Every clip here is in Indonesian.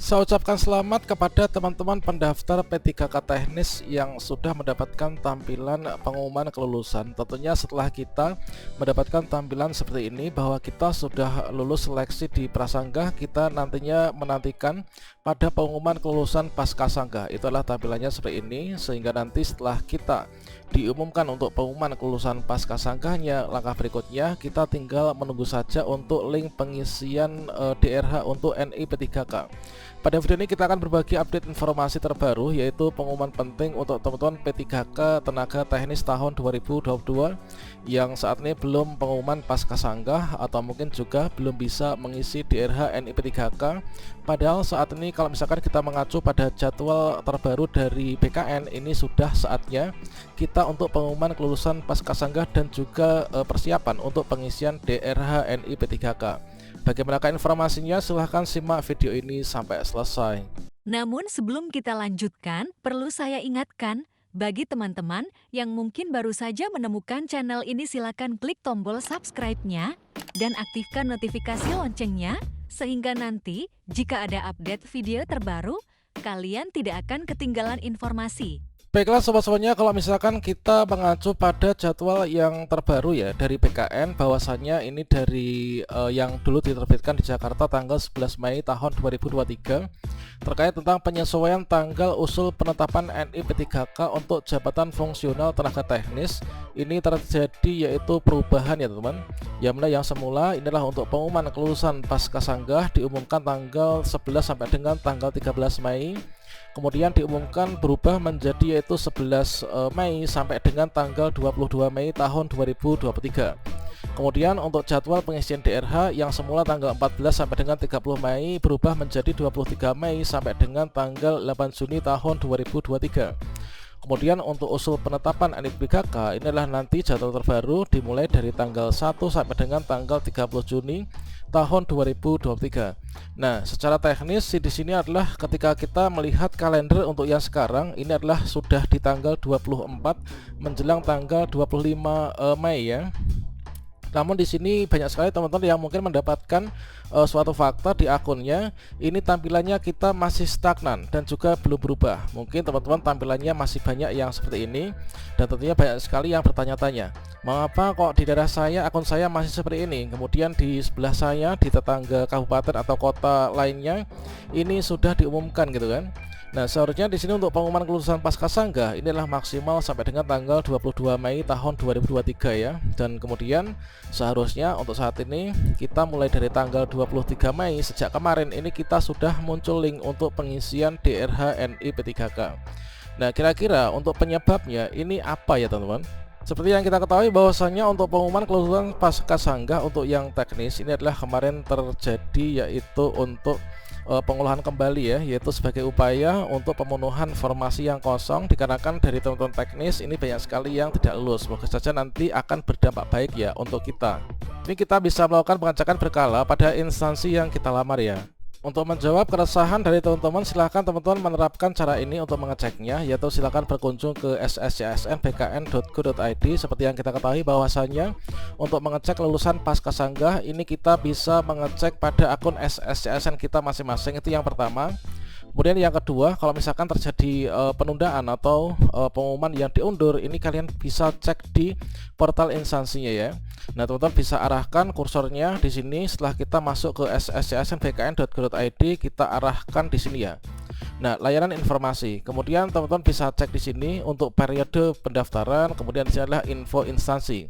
Saya ucapkan selamat kepada teman-teman pendaftar P3K teknis yang sudah mendapatkan tampilan pengumuman kelulusan. Tentunya setelah kita mendapatkan tampilan seperti ini bahwa kita sudah lulus seleksi di Prasangga, kita nantinya menantikan pada pengumuman kelulusan Pascasangga. Itulah tampilannya seperti ini, sehingga nanti setelah kita diumumkan untuk pengumuman kelulusan Pascasangganya, langkah berikutnya kita tinggal menunggu saja untuk link pengisian DRH untuk NI P3K. Pada video ini kita akan berbagi update informasi terbaru, yaitu pengumuman penting untuk teman-teman P3K tenaga teknis tahun 2022 yang saat ini belum pengumuman Pascasangga atau mungkin juga belum bisa mengisi DRH NI P3K. Padahal saat ini kalau misalkan kita mengacu pada jadwal terbaru dari BKN, ini sudah saatnya kita untuk pengumuman kelulusan Pascasangga dan juga persiapan untuk pengisian DRH NI P3K. Bagaimanakah informasinya? Silahkan simak video ini sampai selesai. Namun sebelum kita lanjutkan, perlu saya ingatkan, bagi teman-teman yang mungkin baru saja menemukan channel ini, silakan klik tombol subscribe-nya dan aktifkan notifikasi loncengnya, sehingga nanti jika ada update video terbaru, kalian tidak akan ketinggalan informasi. Baiklah sobat-sobatnya, kalau misalkan kita mengacu pada jadwal yang terbaru ya dari BKN, bahwasannya ini dari yang dulu diterbitkan di Jakarta tanggal 11 Mei tahun 2023 terkait tentang penyesuaian tanggal usul penetapan NI P3K untuk jabatan fungsional tenaga teknis. Ini terjadi yaitu perubahan ya teman-teman. Yang semula inilah untuk pengumuman kelulusan Pascasangga diumumkan tanggal 11 sampai dengan tanggal 13 Mei. Kemudian diumumkan berubah menjadi yaitu 11 Mei sampai dengan tanggal 22 Mei tahun 2023. Kemudian untuk jadwal pengisian DRH yang semula tanggal 14 sampai dengan 30 Mei berubah menjadi 23 Mei sampai dengan tanggal 8 Juni tahun 2023. Kemudian untuk usul penetapan NI P3K inilah nanti jadwal terbaru dimulai dari tanggal 1 sampai dengan tanggal 30 Juni tahun 2023. Nah, secara teknis di sini adalah ketika kita melihat kalender untuk yang sekarang ini adalah sudah di tanggal 24 menjelang tanggal 25 Mei ya. Namun di sini banyak sekali teman-teman yang mungkin mendapatkan suatu fakta di akunnya, ini tampilannya kita masih stagnan dan juga belum berubah. Mungkin teman-teman tampilannya masih banyak yang seperti ini, dan tentunya banyak sekali yang bertanya-tanya, mengapa kok di daerah saya akun saya masih seperti ini, kemudian di sebelah saya di tetangga kabupaten atau kota lainnya ini sudah diumumkan gitu kan. Nah, seharusnya di sini untuk pengumuman kelulusan Pascasangga inilah maksimal sampai dengan tanggal 22 Mei tahun 2023 ya. Dan kemudian seharusnya untuk saat ini kita mulai dari tanggal 23 Mei sejak kemarin ini kita sudah muncul link untuk pengisian DRH NI P3K. Nah, kira-kira untuk penyebabnya ini apa ya teman-teman? Seperti yang kita ketahui bahwasannya untuk pengumuman kelulusan Pascasangga untuk yang teknis ini adalah kemarin terjadi yaitu untuk pengolahan kembali ya, yaitu sebagai upaya untuk pemenuhan formasi yang kosong dikarenakan dari teman-teman teknis ini banyak sekali yang tidak lulus. Semoga saja nanti akan berdampak baik ya untuk kita. Ini kita bisa melakukan pengecekan berkala pada instansi yang kita lamar ya. Untuk menjawab keresahan dari teman-teman, silahkan teman-teman menerapkan cara ini untuk mengeceknya, yaitu silahkan berkunjung ke sscsnbkn.go.id. Seperti yang kita ketahui bahwasannya untuk mengecek lulusan Pascasangga ini kita bisa mengecek pada akun SSCSN kita masing-masing, itu yang pertama. Kemudian yang kedua, kalau misalkan terjadi penundaan atau pengumuman yang diundur, ini kalian bisa cek di portal instansinya ya. Nah, teman-teman bisa arahkan kursornya di sini. Setelah kita masuk ke sscsnbkn.go.id, kita arahkan di sini ya. Nah, layanan informasi. Kemudian teman-teman bisa cek di ssini untuk periode pendaftaran. Kemudian di sini adalah info instansi.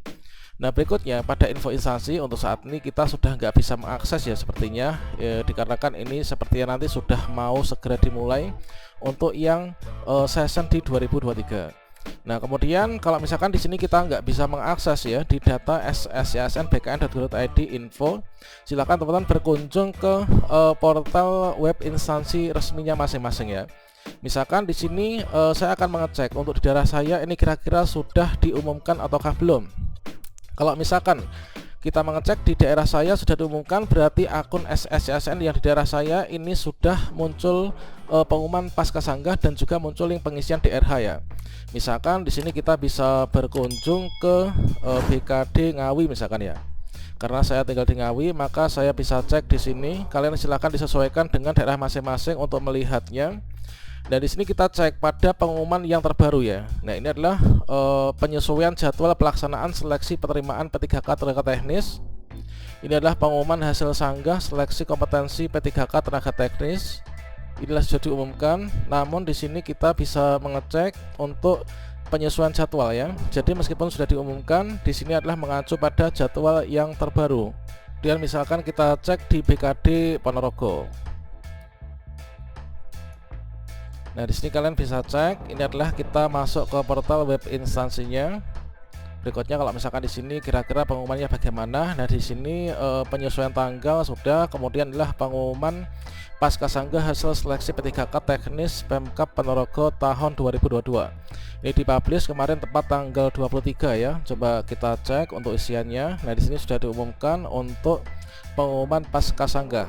Nah, berikutnya pada info instansi untuk saat ini kita sudah nggak bisa mengakses ya sepertinya dikarenakan ini sepertinya nanti sudah mau segera dimulai untuk yang season di 2023. Nah, kemudian kalau misalkan di sini kita nggak bisa mengakses ya di data sscsnbkn.go.id info, silakan teman-teman berkunjung ke portal web instansi resminya masing-masing ya. Misalkan di sini saya akan mengecek untuk di daerah saya ini kira-kira sudah diumumkan ataukah belum. Kalau misalkan kita mengecek di daerah saya sudah diumumkan, berarti akun SSCSN yang di daerah saya ini sudah muncul pengumuman Pascasangga dan juga muncul link pengisian DRH ya. Misalkan di sini kita bisa berkunjung ke BKD Ngawi misalkan ya. Karena saya tinggal di Ngawi, maka saya bisa cek di sini. Kalian silakan disesuaikan dengan daerah masing-masing untuk melihatnya. Dan di sini kita cek pada pengumuman yang terbaru ya. Nah, ini adalah penyesuaian jadwal pelaksanaan seleksi penerimaan P3K tenaga teknis. Ini adalah pengumuman hasil sanggah seleksi kompetensi P3K tenaga teknis. Inilah sudah diumumkan. Namun di sini kita bisa mengecek untuk penyesuaian jadwal ya. Jadi meskipun sudah diumumkan, di sini adalah mengacu pada jadwal yang terbaru. Dan misalkan kita cek di BKD Ponorogo. Nah, di sini kalian bisa cek. Ini adalah kita masuk ke portal web instansinya. Berikutnya kalau misalkan di sini kira-kira pengumumannya bagaimana. Nah, di sini penyesuaian tanggal sudah, kemudian adalah pengumuman pasca sanggah hasil seleksi P3K teknis Pemkab Ponorogo tahun 2022. Ini dipublish kemarin tepat tanggal 23 ya. Coba kita cek untuk isiannya. Nah, di sini sudah diumumkan untuk pengumuman pasca sanggah.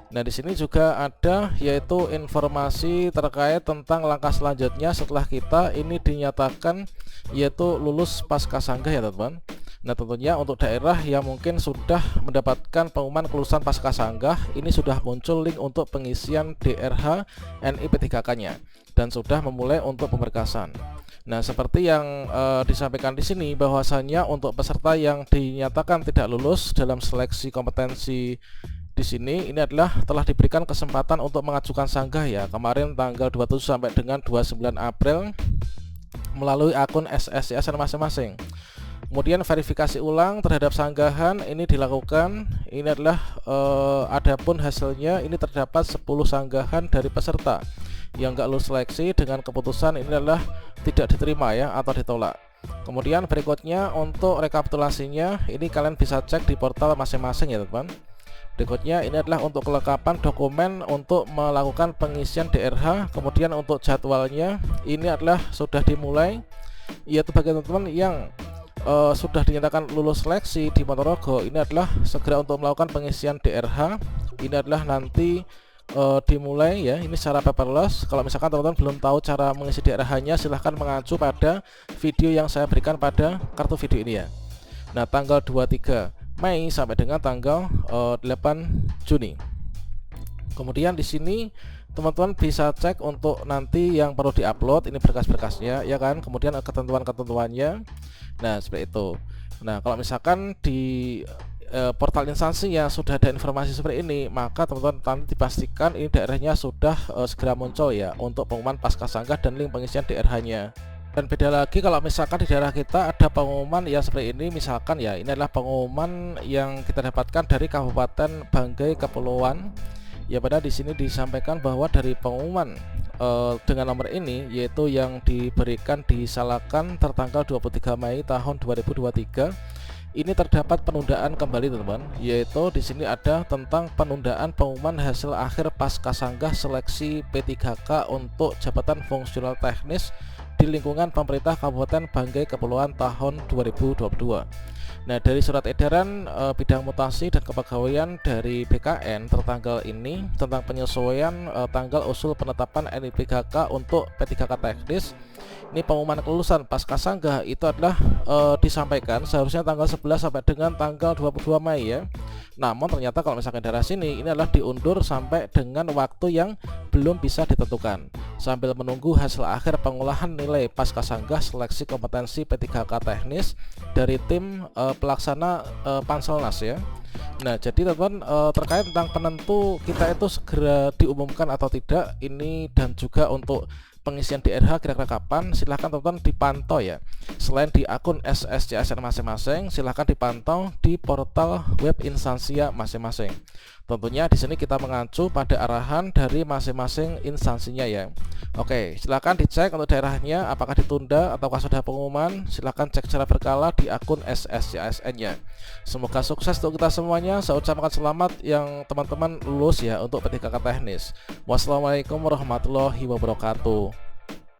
Nah, di sini juga ada yaitu informasi terkait tentang langkah selanjutnya setelah kita ini dinyatakan yaitu lulus pasca sanggah ya teman-teman. Nah, tentunya untuk daerah yang mungkin sudah mendapatkan pengumuman kelulusan pasca sanggah, ini sudah muncul link untuk pengisian DRH NI P3K-nya dan sudah memulai untuk pemberkasan. Nah, seperti yang disampaikan di sini bahwasanya untuk peserta yang dinyatakan tidak lulus dalam seleksi kompetensi di sini, ini adalah telah diberikan kesempatan untuk mengajukan sanggah ya, kemarin tanggal 27 sampai dengan 29 April melalui akun SSCSN masing-masing. Kemudian verifikasi ulang terhadap sanggahan ini dilakukan. Ini adalah adapun hasilnya ini terdapat 10 sanggahan dari peserta yang enggak lulus seleksi dengan keputusan ini adalah tidak diterima ya atau ditolak. Kemudian berikutnya untuk rekapitulasinya ini kalian bisa cek di portal masing-masing ya teman-teman. Berikutnya ini adalah untuk kelengkapan dokumen untuk melakukan pengisian DRH. Kemudian untuk jadwalnya ini adalah sudah dimulai, yaitu bagi teman-teman yang sudah dinyatakan lulus seleksi di Ponorogo, ini adalah segera untuk melakukan pengisian DRH. Ini adalah nanti dimulai ya, ini secara paperless. Kalau misalkan teman-teman belum tahu cara mengisi DRH-nya, silahkan mengacu pada video yang saya berikan pada kartu video ini ya. Nah, tanggal 23 Mei sampai dengan tanggal 8 Juni. Kemudian di sini teman-teman bisa cek untuk nanti yang perlu diupload ini berkas-berkasnya ya kan, kemudian ketentuan-ketentuannya. Nah, seperti itu. Nah, kalau misalkan di portal instansi yang sudah ada informasi seperti ini, maka teman-teman nanti dipastikan ini daerahnya sudah segera muncul ya untuk pengumuman pasca sanggah dan link pengisian DRH-nya. Dan beda lagi kalau misalkan di daerah kita ada pengumuman yang seperti ini, misalkan ya ini adalah pengumuman yang kita dapatkan dari Kabupaten Banggai Kepulauan. Ya, pada di sini disampaikan bahwa dari pengumuman dengan nomor ini yaitu yang diberikan di Salakan tertanggal 23 Mei tahun 2023. Ini terdapat penundaan kembali teman-teman, yaitu di sini ada tentang penundaan pengumuman hasil akhir pasca sanggah seleksi P3K untuk jabatan fungsional teknis di lingkungan pemerintah Kabupaten Banggai Kepulauan tahun 2022. Nah, dari surat edaran bidang mutasi dan kepegawaian dari BKN tertanggal ini tentang penyesuaian tanggal usul penetapan NIPKK untuk P3K teknis, ini pengumuman kelulusan pasca sanggah itu adalah disampaikan seharusnya tanggal 11 sampai dengan tanggal 22 Mei ya. Namun ternyata kalau misalkan daerah sini ini adalah diundur sampai dengan waktu yang belum bisa ditentukan sambil menunggu hasil akhir pengolahan nilai pasca sanggah seleksi kompetensi P3K teknis dari tim pelaksana Panselnas ya. Nah, jadi teman-teman terkait tentang penentu kita itu segera diumumkan atau tidak ini, dan juga untuk pengisian DRH kira-kira kapan, silahkan teman-teman dipantau ya. Selain di akun SSCSN masing-masing, silahkan dipantau di portal web instansia masing-masing. Tentunya di sini kita mengacu pada arahan dari masing-masing instansinya ya. Oke, silahkan dicek untuk daerahnya apakah ditunda ataukah sudah pengumuman. Silahkan cek secara berkala di akun SSCSN-nya. Semoga sukses untuk kita semuanya. Saya ucapkan selamat yang teman-teman lulus ya untuk P3K teknis. Wassalamualaikum warahmatullahi wabarakatuh.